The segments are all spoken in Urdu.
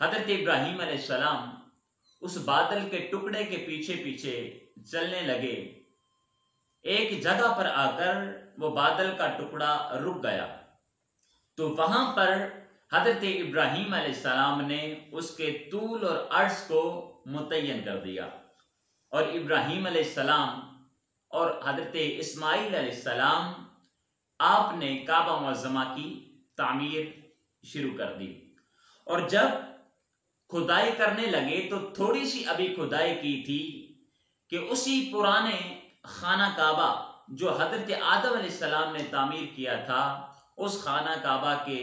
حضرت ابراہیم علیہ السلام اس بادل کے ٹکڑے کے پیچھے پیچھے چلنے لگے۔ ایک جگہ پر آ کر وہ بادل کا ٹکڑا رک گیا، تو وہاں پر حضرت ابراہیم علیہ السلام نے اس کے طول اور عرض کو متعین کر دیا، اور ابراہیم علیہ السلام اور حضرت اسماعیل علیہ السلام آپ نے کعبہ معظمہ کی تعمیر شروع کر دی۔ اور جب کھدائی کرنے لگے تو تھوڑی سی ابھی کھدائی کی تھی کہ اسی پرانے خانہ کعبہ جو حضرت آدم علیہ السلام نے تعمیر کیا تھا، اس خانہ کعبہ کے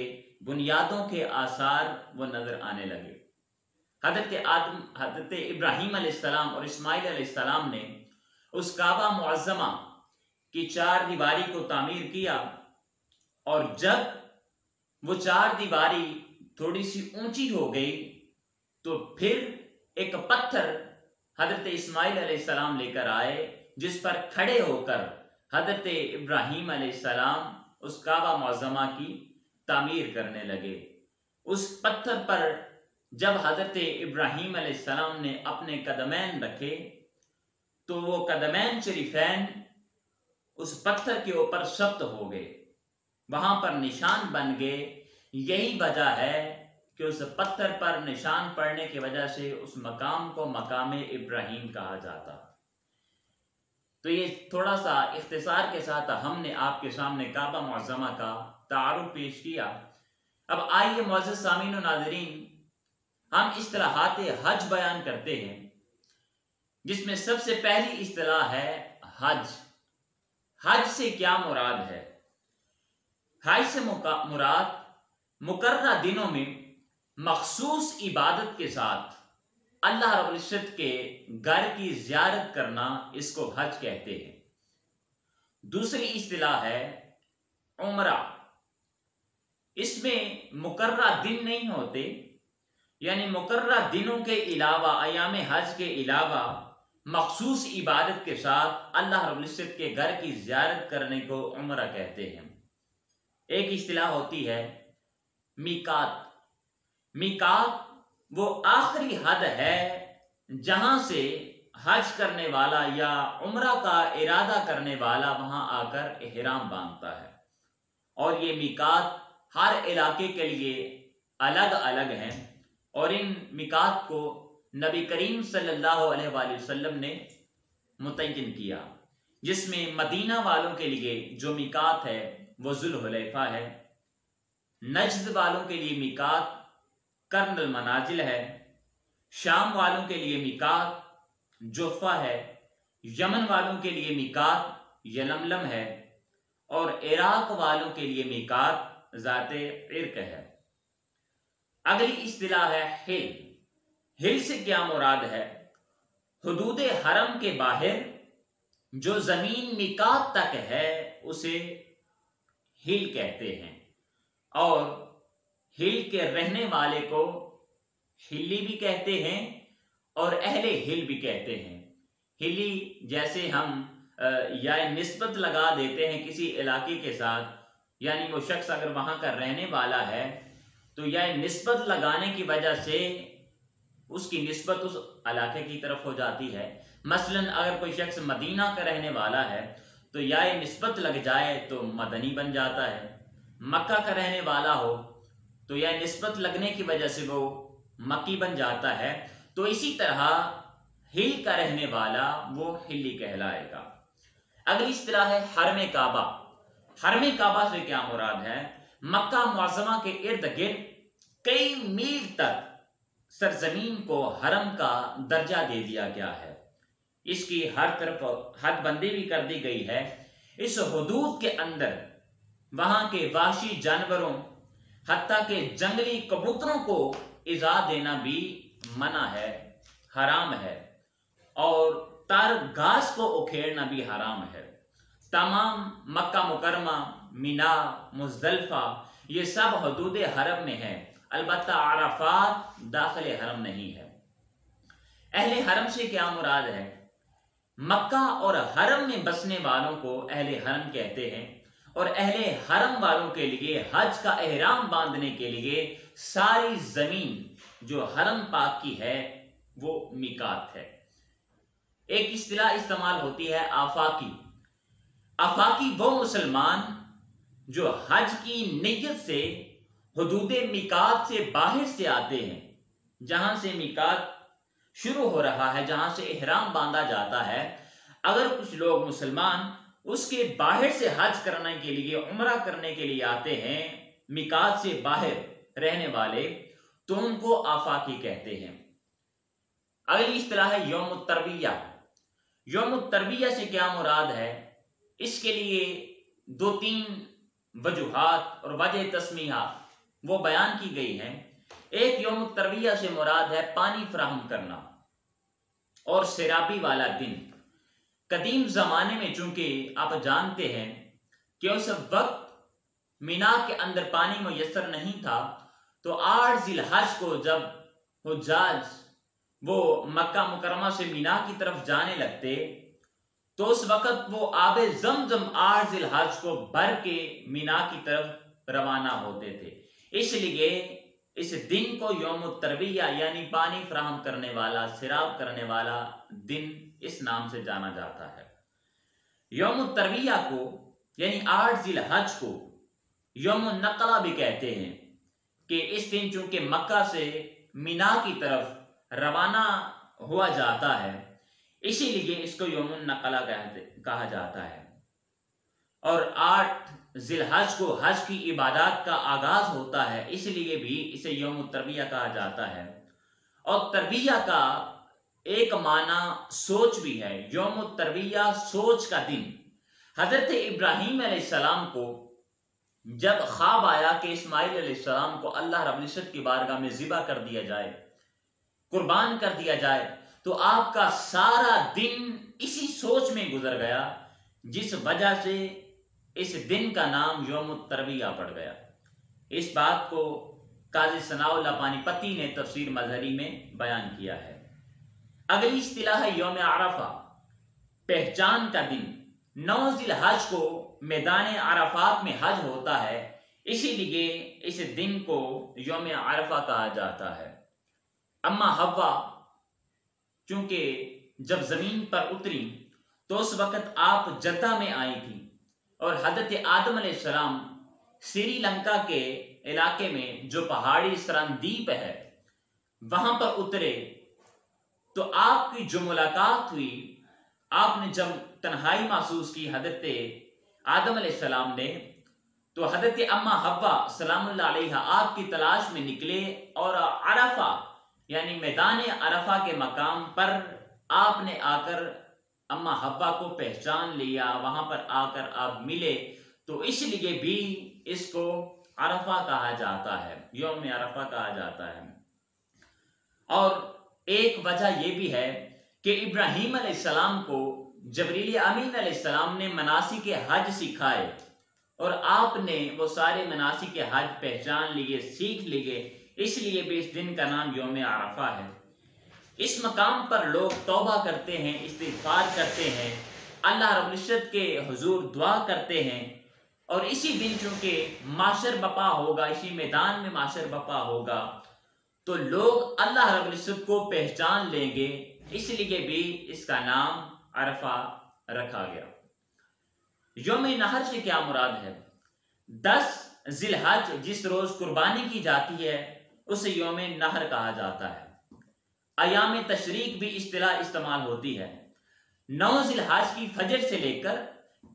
بنیادوں کے آثار وہ نظر آنے لگے۔ حضرت ابراہیم علیہ السلام اور اسماعیل علیہ السلام نے اس کعبہ معظمہ کی 4 دیواری کو تعمیر کیا، اور جب وہ 4 دیواری تھوڑی سی اونچی ہو گئی تو پھر ایک پتھر حضرت اسماعیل علیہ السلام لے کر آئے، جس پر کھڑے ہو کر حضرت ابراہیم علیہ السلام اس کعبہ معظمہ کی تعمیر کرنے لگے۔ اس پتھر پر جب حضرت ابراہیم علیہ السلام نے اپنے قدمین رکھے تو وہ قدمین شریفین اس پتھر کے اوپر ثبت ہو گئے، وہاں پر نشان بن گئے۔ یہی وجہ ہے کہ اس پتھر پر نشان پڑنے کی وجہ سے اس مقام کو مقام ابراہیم کہا جاتا۔ تو یہ تھوڑا سا اختصار کے ساتھ ہم نے آپ کے سامنے کعبہ معظمہ کا تعارف پیش کیا۔ اب آئیے معزز سامعین و ناظرین، ہم اصطلاحات حج بیان کرتے ہیں، جس میں سب سے پہلی اصطلاح ہے حج۔ حج سے کیا مراد ہے؟ حج سے مراد مقررہ دنوں میں مخصوص عبادت کے ساتھ اللہ رب العزت کے گھر کی زیارت کرنا، اس کو حج کہتے ہیں۔ دوسری اصطلاح ہے عمرہ۔ اس میں مقررہ دن نہیں ہوتے، یعنی مقررہ دنوں کے علاوہ، ایام حج کے علاوہ مخصوص عبادت کے ساتھ اللہ رب العزت کے گھر کی زیارت کرنے کو عمرہ کہتے ہیں۔ ایک اصطلاح ہوتی ہے میقات۔ میقات وہ آخری حد ہے جہاں سے حج کرنے والا یا عمرہ کا ارادہ کرنے والا وہاں آ کر احرام باندھتا ہے، اور یہ میقات ہر علاقے کے لیے الگ الگ ہیں، اور ان میقات کو نبی کریم صلی اللہ علیہ وآلہ وسلم نے متعین کیا، جس میں مدینہ والوں کے لیے جو میقات ہے وہ ذوالحلیفہ ہے، نجد والوں کے لیے میقات کرن المنازل ہے، شام والوں کے لیے میقات جحفہ ہے، یمن والوں کے لیے میقات یلملم ہے، اور عراق والوں کے لیے میقات ذات عرق ہے۔ اگلی اصطلاح ہے حل۔ حل سے کیا مراد ہے؟ حدود حرم کے باہر جو زمین میقات تک ہے اسے حل کہتے ہیں، اور حل کے رہنے والے کو حلی بھی کہتے ہیں اور اہل حل بھی کہتے ہیں۔ حلی جیسے ہم یا نسبت لگا دیتے ہیں کسی علاقے کے ساتھ، یعنی وہ شخص اگر وہاں کا رہنے والا ہے تو یا نسبت لگانے کی وجہ سے اس کی نسبت اس علاقے کی طرف ہو جاتی ہے۔ مثلا اگر کوئی شخص مدینہ کا رہنے والا ہے تو یا نسبت لگ جائے تو مدنی بن جاتا ہے، مکہ کا رہنے والا ہو تو یا نسبت لگنے کی وجہ سے وہ مکی بن جاتا ہے۔ تو اسی طرح ہل کا رہنے والا وہ ہلی کہلائے گا۔ اگلی اصطلاح ہے حرم کعبہ۔ حرم کعبہ سے کیا مراد ہے؟ مکہ معظمہ کے ارد گرد کئی میل تک سرزمین کو حرم کا درجہ دے دیا گیا ہے، اس کی ہر طرف حد بندی بھی کر دی گئی ہے۔ اس حدود کے اندر وہاں کے وحشی جانوروں حتیٰ کہ جنگلی کبوتروں کو ایذا دینا بھی منع ہے، حرام ہے، اور تر گھاس کو اکھیڑنا بھی حرام ہے۔ تمام مکہ مکرمہ، مینا، مزدلفہ یہ سب حدود حرم میں ہے، البتہ عرفات داخل حرم نہیں ہے۔ اہل حرم سے کیا مراد ہے؟ مکہ اور حرم میں بسنے والوں کو اہل حرم کہتے ہیں، اور اہل حرم والوں کے لیے حج کا احرام باندھنے کے لیے ساری زمین جو حرم پاک کی ہے وہ میقات ہے۔ ایک اصطلاح استعمال ہوتی ہے آفاقی۔ آفاقی وہ مسلمان جو حج کی نیت سے حدود میقات سے باہر سے آتے ہیں، جہاں سے میقات شروع ہو رہا ہے، جہاں سے احرام باندھا جاتا ہے۔ اگر کچھ لوگ مسلمان اس کے باہر سے حج کرنے کے لیے، عمرہ کرنے کے لیے آتے ہیں، میقات سے باہر رہنے والے، تو ان کو آفاقی کہتے ہیں۔ اگلی اصطلاح ہے یوم الترویہ۔ یوم الترویہ سے کیا مراد ہے؟ اس کے لیے 2-3 وجوہات اور وجہ تسمیہ وہ بیان کی گئی ہیں۔ ایک، یوم الترویہ سے مراد ہے پانی فراہم کرنا اور سیرابی والا دن۔ قدیم زمانے میں چونکہ آپ جانتے ہیں کہ اس وقت مینا کے اندر پانی میسر نہیں تھا، تو 8 ذی الحج کو جب حجاج وہ مکہ مکرمہ سے مینا کی طرف جانے لگتے، تو اس وقت وہ آب زمزم 8 ذی الحج کو بھر کے مینا کی طرف روانہ ہوتے تھے۔ اس لیے اس دن کو یوم الترویہ یعنی پانی فراہم کرنے والا، سیراب کرنے والا دن اس نام سے جانا جاتا ہے۔ یوم الترویہ کو یعنی 8 ذی الحج کو یوم النقلہ بھی کہتے ہیں، کہ اس دن چونکہ مکہ سے مینا کی طرف روانہ ہوا جاتا ہے، اسی لیے اس کو یوم النقلہ کہا جاتا ہے۔ اور 8 ذی الحج کو حج کی عبادات کا آغاز ہوتا ہے، اس لیے بھی اسے یوم الترویہ کہا جاتا ہے۔ اور ترویہ کا ایک معنی سوچ بھی ہے۔ یوم الترویہ سوچ کا دن۔ حضرت ابراہیم علیہ السلام کو جب خواب آیا کہ اسماعیل علیہ السلام کو اللہ رب العزت کی بارگاہ میں ذبح کر دیا جائے، قربان کر دیا جائے، تو آپ کا سارا دن اسی سوچ میں گزر گیا، جس وجہ سے اس دن کا نام یوم الترویہ پڑ گیا۔ اس بات کو قاضی ثناء اللہ پانی پتی نے تفسیر مظہری میں بیان کیا ہے۔ اگلی اصطلاح ہے یوم عرفہ، پہچان کا دن۔ 9 ذی الحج کو میدان عرفات میں حج ہوتا ہے، اسی لیے اس دن کو یوم عرفہ کہا جاتا ہے۔ اما حوا چونکہ جب زمین پر اتری تو اس وقت آپ جدہ میں آئی تھی، اور حضرت آدم علیہ السلام سری لنکا کے علاقے میں جو پہاڑی سرندیپ ہے وہاں پر اترے، تو آپ کی جو ملاقات ہوئی، آپ نے جب تنہائی محسوس کی حضرت آدم علیہ السلام نے، تو حضرت اما حوا سلام اللہ علیہ آپ کی تلاش میں نکلے، اور عرفہ یعنی میدان عرفہ کے مقام پر آپ نے آ کر اما حوا کو پہچان لیا، وہاں پر آ کر آپ ملے، تو اس لیے بھی اس کو عرفہ کہا جاتا ہے، یوم عرفہ کہا جاتا ہے۔ اور ایک وجہ یہ بھی ہے کہ ابراہیم علیہ السلام کو جبریل امین علیہ السلام نے مناسک حج سکھائے، اور آپ نے وہ سارے مناسک حج پہچان لیے، سیکھ لیے، اس لیے بھی اس دن کا نام یوم عرفہ ہے۔ اس مقام پر لوگ توبہ کرتے ہیں، استغفار کرتے ہیں، اللہ رب العزت کے حضور دعا کرتے ہیں، اور اسی دن چونکہ معاشر بپا ہوگا، اسی میدان میں معاشر بپا ہوگا، تو لوگ اللہ رب العزت کو پہچان لیں گے، اس لیے بھی اس کا نام عرفہ رکھا گیا۔ یوم نحر سے کیا مراد ہے؟ 10 ذی الحج جس روز قربانی کی جاتی ہے اسے یوم نحر کہا جاتا ہے۔ ایام تشریق بھی اصطلاح استعمال ہوتی ہے۔ 9 ذی الحج کی فجر سے لے کر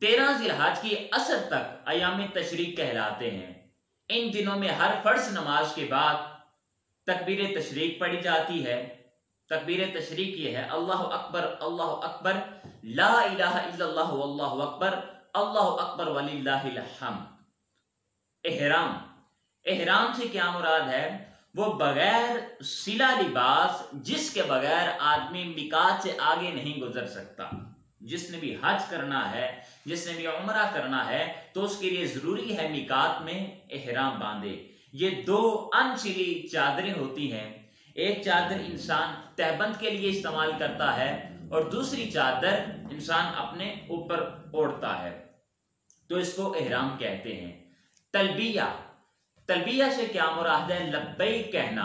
13 ذی الحج کی عصر تک ایام تشریق کہلاتے ہیں۔ ان دنوں میں ہر فرض نماز کے بعد تکبیر تشریق پڑھی جاتی ہے۔ تکبیر تشریق یہ ہے: اللہ اکبر لا الہ الا اللہ واللہ اکبر، اللہ اکبر وللہ الحمد۔ احرام سے کیا مراد ہے؟ وہ بغیر سلا لباس جس کے بغیر آدمی میقات سے آگے نہیں گزر سکتا۔ جس نے بھی حج کرنا ہے، جس نے بھی عمرہ کرنا ہے، تو اس کے لیے ضروری ہے میقات میں احرام باندھے۔ یہ 2 انسلی چادریں ہوتی ہیں، ایک چادر انسان تہبند کے لیے استعمال کرتا ہے، اور دوسری چادر انسان اپنے اوپر اوڑھتا ہے، تو اس کو احرام کہتے ہیں۔ تلبیہ سے کیا مراد ہے؟ لبیک کہنا۔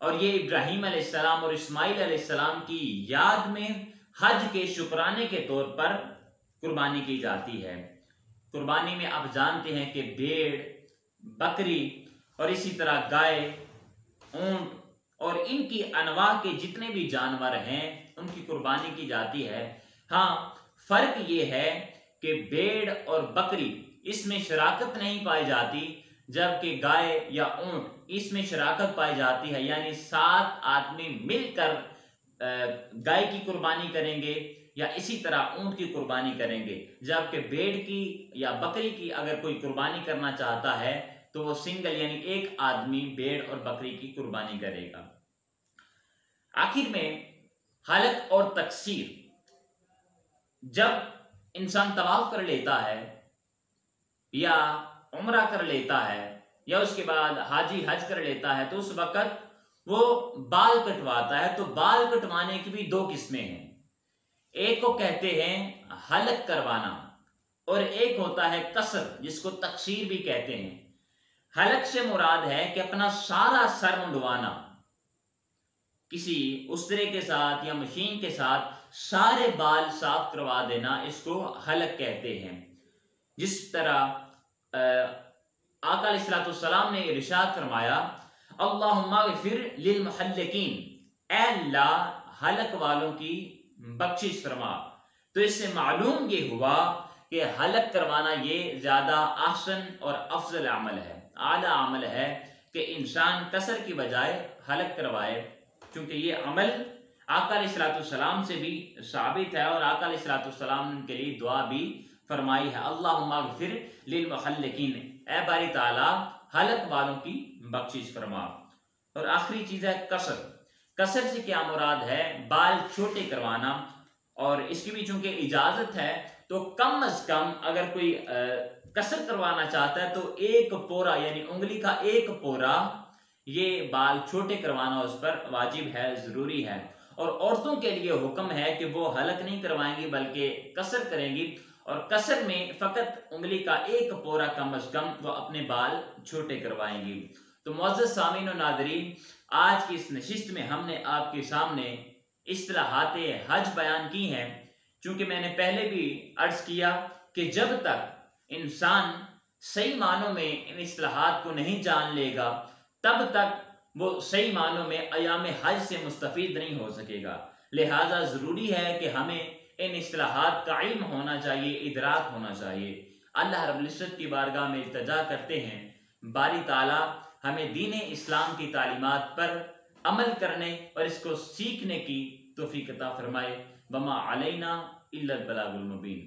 اور یہ ابراہیم علیہ السلام اور اسماعیل علیہ السلام کی یاد میں حج کے شکرانے کے طور پر قربانی کی جاتی ہے۔ قربانی میں آپ جانتے ہیں کہ بھیڑ، بکری اور اسی طرح گائے، اونٹ اور ان کی انواع کے جتنے بھی جانور ہیں ان کی قربانی کی جاتی ہے۔ ہاں، فرق یہ ہے کہ بھیڑ اور بکری اس میں شراکت نہیں پائی جاتی، جبکہ گائے یا اونٹ اس میں شراکت پائی جاتی ہے، یعنی 7 آدمی مل کر گائے کی قربانی کریں گے یا اسی طرح اونٹ کی قربانی کریں گے، جبکہ بھیڑ کی یا بکری کی اگر کوئی قربانی کرنا چاہتا ہے تو وہ سنگل یعنی ایک آدمی بھیڑ اور بکری کی قربانی کرے گا۔ آخر میں حلق اور تقصیر، جب انسان طواف کر لیتا ہے یا عمرہ کر لیتا ہے یا اس کے بعد حاجی حج کر لیتا ہے تو اس وقت وہ بال کٹواتا ہے، تو بال کٹوانے کی بھی 2 قسمیں ہیں۔ ایک کو کہتے ہیں حلق کروانا اور ایک ہوتا ہے قصر، جس کو تقصیر بھی کہتے ہیں۔ حلق سے مراد ہے کہ اپنا سارا سر منڈوانا، کسی استرے کے ساتھ یا مشین کے ساتھ سارے بال صاف کروا دینا، اس کو حلق کہتے ہیں۔ جس طرح آقا علیہ الصلوۃ والسلام نے ارشاد فرمایا، اللہم اغفر للمحلقین، اے اللہ حلق والوں کی بخشش فرما۔ تو اس سے معلوم یہ ہوا کہ حلق کروانا یہ زیادہ احسن اور افضل عمل ہے، اعلیٰ عمل ہے کہ انسان قصر کی بجائے حلق کروائے، کیونکہ یہ عمل آقا علیہ الصلوۃ والسلام سے بھی ثابت ہے اور آقا علیہ الصلوۃ والسلام نے ان کے لیے دعا بھی فرمائی ہے، اللہم اغفر للمحلقین، اے باری تعالی حلق والوں کی بخشش فرما۔ اور آخری چیز ہے قصر۔ قصر سے کیا مراد ہے؟ بال چھوٹے کروانا، اور اس کی بھی چونکہ اجازت ہے تو کم از کم اگر کوئی قصر کروانا چاہتا ہے تو 1 پورا یعنی انگلی کا 1 پورا یہ بال چھوٹے کروانا اس پر واجب ہے، ضروری ہے۔ اور عورتوں کے لیے حکم ہے کہ وہ حلق نہیں کروائیں گی بلکہ قصر کریں گی، اور قصر میں فقط انگلی کا 1 پورا کم از کم وہ اپنے بال چھوٹے کروائیں گی۔ تو معزز سامعین و ناظرین، آج کی اس نشست میں ہم نے آپ کے سامنے اصطلاحات حج بیان کی ہیں۔ چونکہ میں نے پہلے بھی عرض کیا کہ جب تک انسان صحیح معنوں میں ان اصطلاحات کو نہیں جان لے گا تب تک وہ صحیح معنوں میں ایام حج سے مستفید نہیں ہو سکے گا، لہٰذا ضروری ہے کہ ہمیں ان اصطلاحات کا علم ہونا چاہیے، ادراک ہونا چاہیے۔ اللہ رب العزت کی بارگاہ میں التجا کرتے ہیں باری تعالی ہمیں دین اسلام کی تعلیمات پر عمل کرنے اور اس کو سیکھنے کی توفیق عطا فرمائے۔ وما علینا الا البلاغ المبین۔